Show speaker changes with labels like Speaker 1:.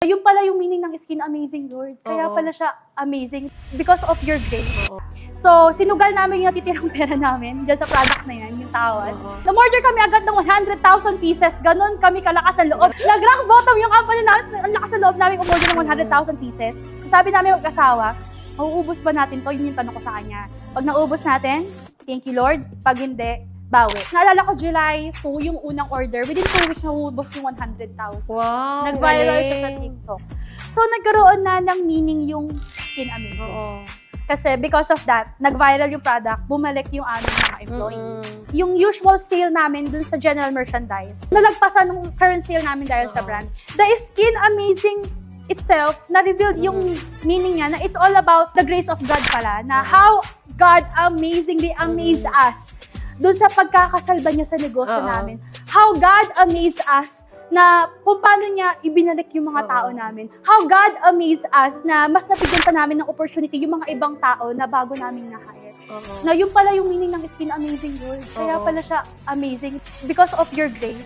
Speaker 1: Yun pala yung meaning ng skin amazing, Lord. Kaya pala siya amazing because of your grace. So, sinugal namin yung natitirang pera namin dyan sa product na yan, yung tawas. Na-order kami agad ng 100,000 pieces. Ganon kami kalakas ang loob. Nag-rock bottom yung company namin. Ang lakas ang loob namin umorder ng 100,000 pieces. Sabi namin mag-asawa, mauubos ba natin to? Yun yung tanong ko sa kanya. Pag naubos natin, thank you Lord. Pag hindi, bawi. Naalala ko July 2 yung unang order. Within 2 weeks, naubos yung 100,000.
Speaker 2: Wow,
Speaker 1: Nag-viral siya sa
Speaker 2: galing.
Speaker 1: TikTok. So, nagkaroon na ng meaning yung skin amazing.
Speaker 2: Oo.
Speaker 1: Kasi because of that, nag-viral yung product, bumalik yung aming mga employees. Yung usual sale namin dun sa general merchandise, nalagpasan ng current sale namin dahil sa brand. The skin amazing itself, na-revealed yung meaning niya na it's all about the grace of God pala, na how God amazingly amazed us doon sa pagkakasalba niya sa negosyo namin. How God amazed us na kung paano niya ibinalik yung mga tao namin. How God amazed us na mas napigyan pa namin ng opportunity yung mga ibang tao na bago namin na-hire. Na yun pala yung meaning ng skin amazing, Lord. Kaya pala siya amazing because of your grace.